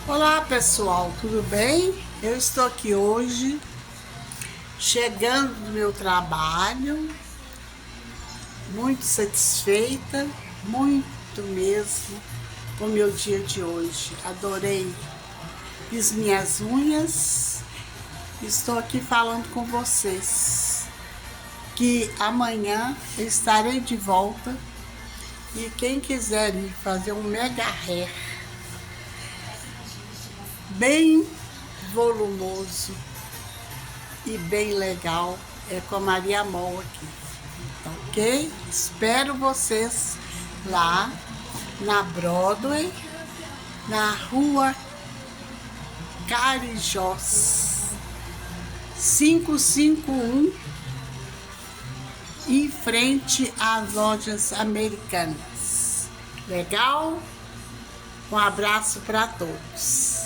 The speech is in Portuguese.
Olá pessoal, tudo bem? Eu estou aqui hoje, chegando do meu trabalho, muito satisfeita, muito mesmo com o meu dia de hoje. Adorei, fiz minhas unhas, estou aqui falando com vocês, que amanhã eu estarei de volta e quem quiser ir fazer um mega hair bem volumoso e bem legal é com a Maria Mol aqui, ok? Espero vocês lá na Broadway, na rua Carijós 551, em frente às lojas americanas. Legal? Um abraço para todos.